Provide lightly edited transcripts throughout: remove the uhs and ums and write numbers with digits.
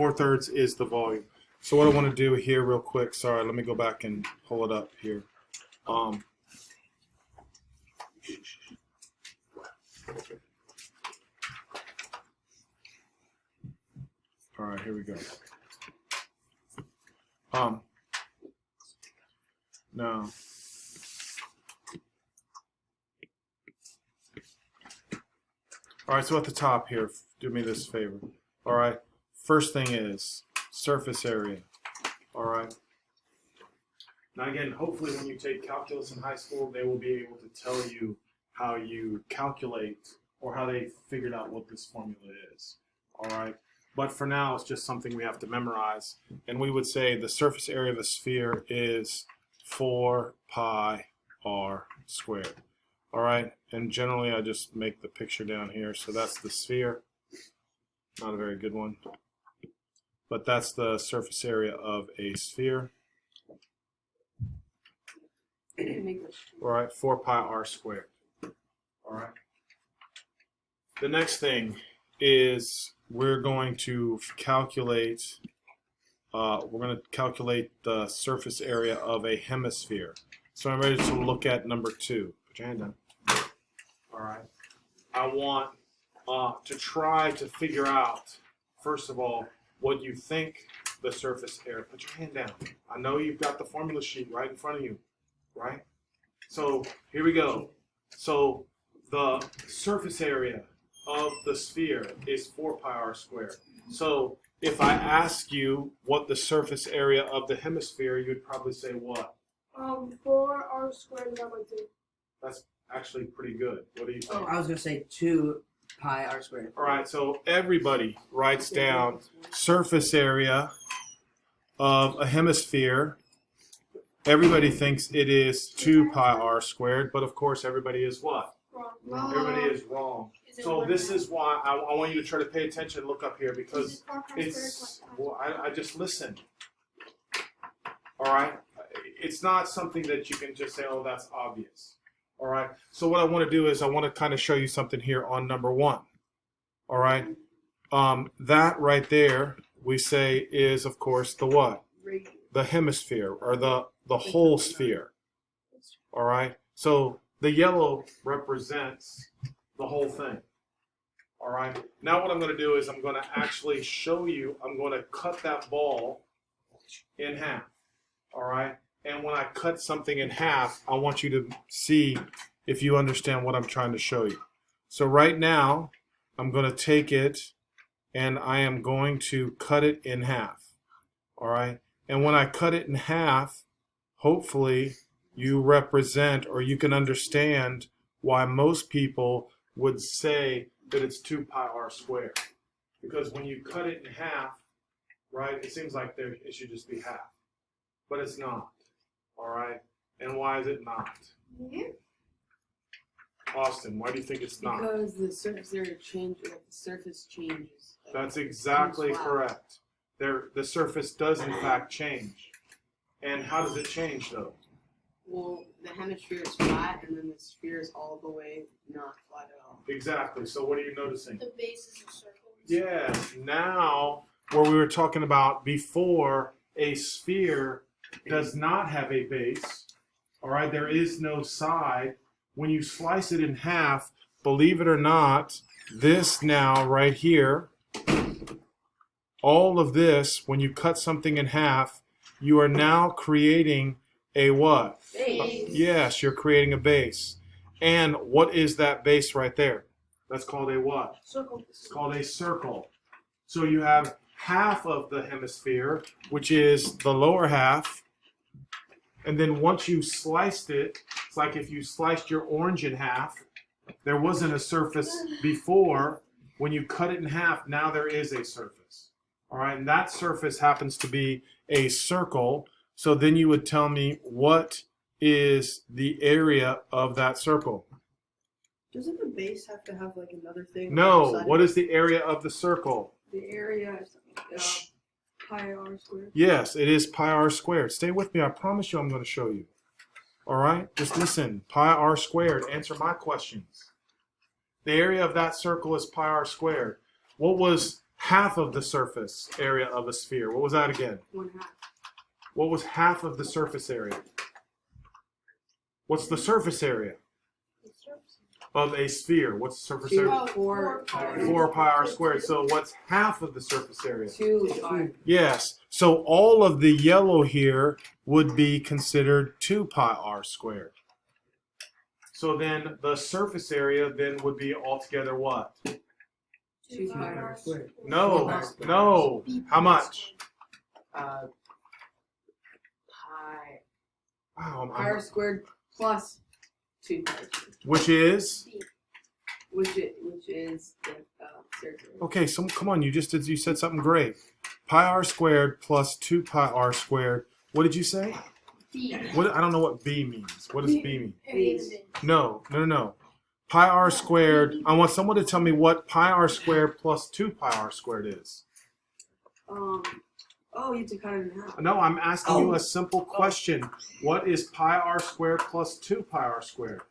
4/3 is the volume. So what I want to do here real quick, sorry, let me go back and pull it up here. All right, here we go. No. All right, so at the top here, do me this favor. All right, first thing is surface area. All right. Now again, hopefully when you take calculus in high school, they will be able to tell you how you calculate or how they figured out what this formula is. All right. But for now, it's just something we have to memorize. And we would say the surface area of a sphere is 4 pi r squared. All right. And generally, I just make the picture down here. So that's the sphere. Not a very good one. But that's the surface area of a sphere. All right. 4 pi r squared. All right. The next thing is we're going to calculate the surface area of a hemisphere. So I'm ready to look at number 2. Put your hand down. All right. I want to try to figure out, first of all, what you think the surface area. Put your hand down. I know you've got the formula sheet right in front of you, right? So here we go. So the surface area of the sphere is 4 pi r squared. So if I ask you what the surface area of the hemisphere, you'd probably say what? 4r squared divided by 2. That's actually pretty good. What do you think? Oh, I was going to say 2 pi r squared. All right, so everybody writes down surface area of a hemisphere. Everybody thinks it is 2 pi r squared, but of course everybody is what? Wrong. Everybody is wrong. So this is why I want you to try to pay attention and look up here because it's, well, I just listen. All right? It's not something that you can just say, oh, that's obvious. All right? So what I want to do is I want to kind of show you something here on number 1. All right? That right there, we say is, of course, the what? The hemisphere or the whole sphere. All right? So the yellow represents the whole thing. All right. Now what I'm going to do is I'm going to actually show you, I'm going to cut that ball in half. All right. And when I cut something in half, I want you to see if you understand what I'm trying to show you. So right now, I'm going to take it and I am going to cut it in half. All right. And when I cut it in half, hopefully you represent or you can understand why most people would say that it's 2 pi r squared. Because when you cut it in half, right, it seems like it should just be half. But it's not. All right? And why is it not? Austin, why do you think it's not? Because the surface area changes, the surface changes. That's exactly correct. The surface does in fact change. And how does it change though? Well, the hemisphere is flat, and then the sphere is all the way not flat at all. Exactly. So what are you noticing? The base is a circle. Yes. Now, where we were talking about before, a sphere does not have a base. All right. There is no side. When you slice it in half, believe it or not, this now right here, all of this, when you cut something in half, you are now creating a what? Base. Yes, you're creating a base. And what is that base right there? That's called a what? Circle. It's called a circle. So you have half of the hemisphere, which is the lower half. And then once you sliced it, it's like if you sliced your orange in half, there wasn't a surface before. When you cut it in half, now there is a surface. All right, and that surface happens to be a circle. So then you would tell me what is the area of that circle. Doesn't the base have to have like another thing? No, what is the area of the circle? the area? Is pi r squared. Yes, it is pi r squared. Stay with me. I promise you I'm going to show you. All right? Just listen. Pi r squared. Answer my questions. The area of that circle is pi r squared. What was half of the surface area of a sphere? What was that again? 1/2. What was half of the surface area? What's the surface area of a sphere? What's the surface area? 4 4 pi r squared. So what's half of the surface area? 2 pi. Yes. So all of the yellow here would be considered 2 pi r squared. So then the surface area then would be altogether what? 2 pi r squared. No, no. How much? Pi Wow, pi r squared plus 2 pi r squared. which is? Which is the circle. Okay, so come on, you said something great. Pi r squared plus 2 pi r squared. What did you say? B. What? I don't know what b means. What does b mean? Base. No. Pi r squared. I want someone to tell me what pi r squared plus 2 pi r squared is. Oh, you have to cut it in half. No, I'm asking you a simple question. What is pi r squared plus 2 pi r squared?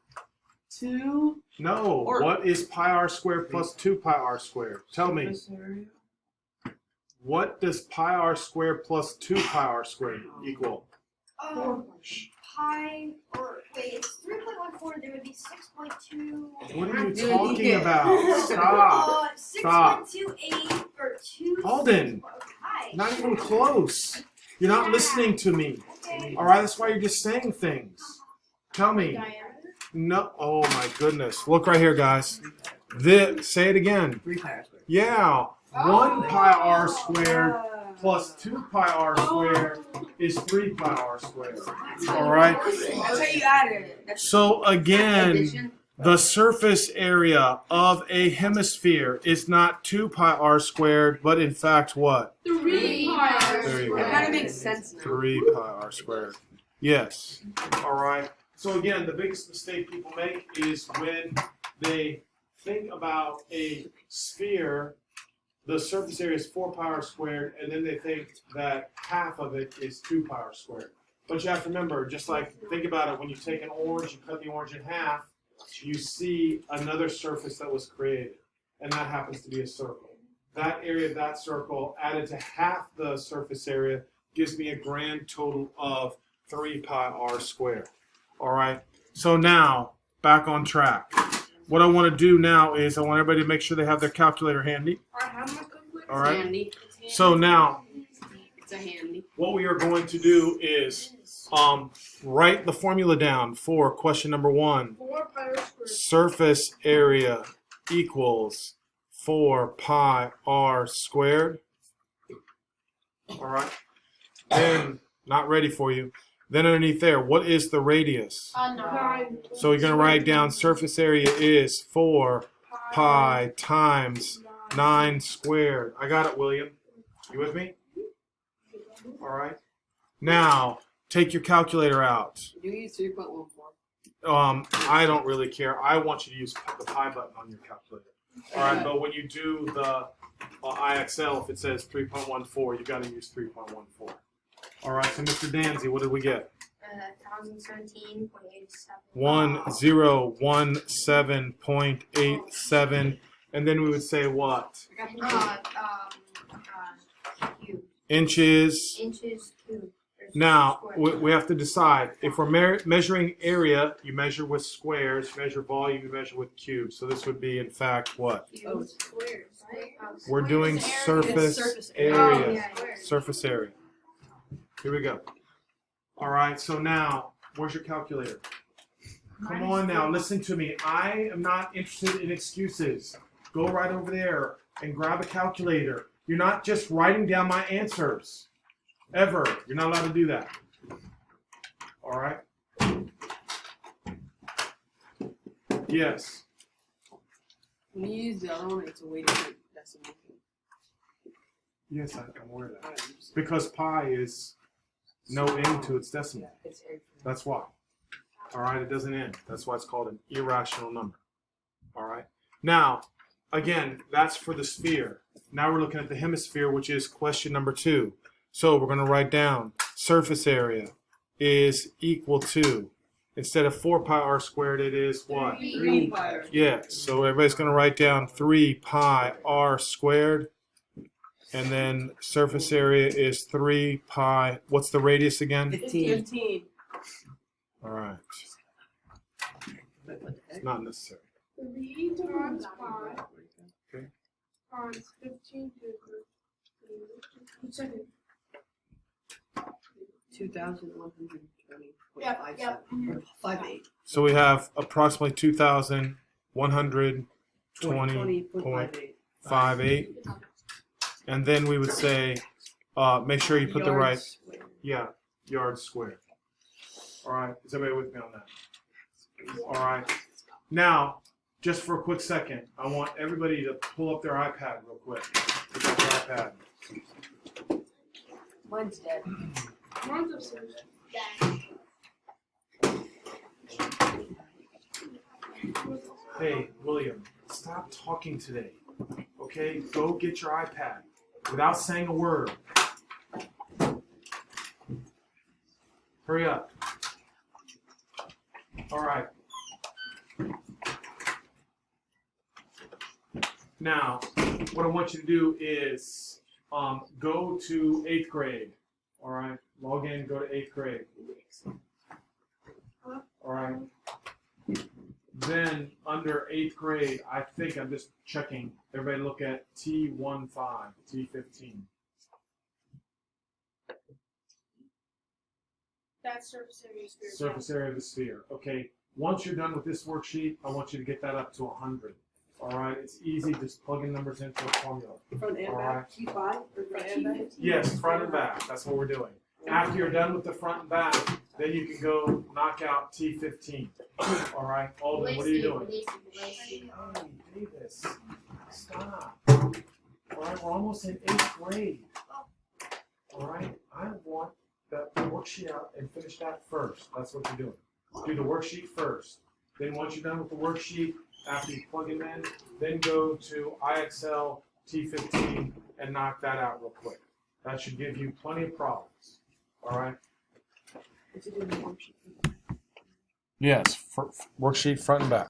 2 No. Or- What is pi r squared plus 2 pi r squared? Tell me. surface area. What does pi r squared plus 2 pi r squared equal? Pi, or wait, it's 3.14, there would be 6.2. What are you Dude, talking yeah. about? Stop. 6.28 or 2. Holden. Hi. Not even close. You're not listening to me. Okay. All right, that's why you're just saying things. Tell me. Diameter. No. Oh my goodness. Look right here, guys. Say it again. 3 pi r squared. Yeah. 1 pi r squared plus 2 pi r squared is 3 pi r squared. All right. That's how you add it. That's So again, addition. the surface area of a hemisphere is not 2 pi r squared, but in fact what? 3 pi. There you go. That kind of makes sense now. 3 pi r squared. Yes. All right. So again, the biggest mistake people make is when they think about a sphere, the surface area is 4 pi r squared, and then they think that half of it is 2 pi r squared. But you have to remember, just like, think about it, when you take an orange, you cut the orange in half, you see another surface that was created, and that happens to be a circle. That area of that circle added to half the surface area gives me a grand total of 3 pi r squared. All right, so now, back on track. What I want to do now is I want everybody to make sure they have their calculator handy. I have my calculator. All right, Handy. so now It's a handy. what we are going to do is write the formula down for question number 1. 4 pi r squared. Surface area equals 4 pi r squared. All right, then, not ready for you. Then underneath there, what is the radius? 9. So you're going to write down surface area is 4 pi times 9 squared. I got it, William. You with me? All right. Now, take your calculator out. Do you use 3.14? I don't really care. I want you to use the pi button on your calculator. All right, but when you do the IXL, if it says 3.14, you got to use 3.14. All right, so Mr. Danzy, what did we get? 1017.87. 1017.87, and then we would say what? Cube. Inches. Inches cube. There's Now, square. we have to decide. If we're measuring area, you measure with squares. You measure volume, you measure with cubes. So this would be, in fact, what? Oh, Squares, right? We're doing Squares is surface surface area. Oh, yeah, squares. Surface area. Here we go. All right, so now, where's your calculator? Come on now, listen to me. I am not interested in excuses. Go right over there and grab a calculator. You're not just writing down my answers. Ever. You're not allowed to do that. All right? Yes. When you use the other one, it's a weighted decimal. Yes, I'm aware of that. Because pi is no end to its decimal. It's That's why. All right, it doesn't end. That's why it's called an irrational number. All right. Now, again, that's for the sphere. Now we're looking at the hemisphere, which is question number 2. So we're going to write down surface area is equal to, instead of 4 pi r squared, it is what? 3 pi. Yes. So everybody's going to write down 3 pi r squared. And then surface area is 3 pi. What's the radius again? 15. All right. But what the It's heck? not necessary. 3 times 5 Okay. times 15 to the second. 2,120.57. Yep. 58. So we have approximately 2,120.58. 20.58. And then we would say, make sure you put the right, yard square. All right, is everybody with me on that? All right. Now, just for a quick second, I want everybody to pull up their iPad real quick. Pick up their iPad. Mine's dead. Mine's upstairs. Hey, William, stop talking today. Okay, go get your iPad without saying a word. Hurry up. All right. Now, what I want you to do is go to 8th grade. All right, log in, go to 8th grade. All right. Then under 8th grade, I think I'm just checking. Everybody look at T15, T15. That's surface area of sphere. Surface area of the sphere. Okay, once you're done with this worksheet, I want you to get that up to 100. All right, it's easy, just plug in numbers into a formula. Front and All back. right. T5 or front and back? Yes, front and back, that's what we're doing. After you're done with the front and back, then you can go knock out T15. All right, Alden, what are you doing? Hey, Davis, stop. All right, we're almost in 8th grade. All right, I want that worksheet out and finish that first. That's what you're doing. Do the worksheet first. Then once you're done with the worksheet, after you plug them in, then go to IXL T15 and knock that out real quick. That should give you plenty of problems. All right? If you do the worksheet. Yes, worksheet front and back.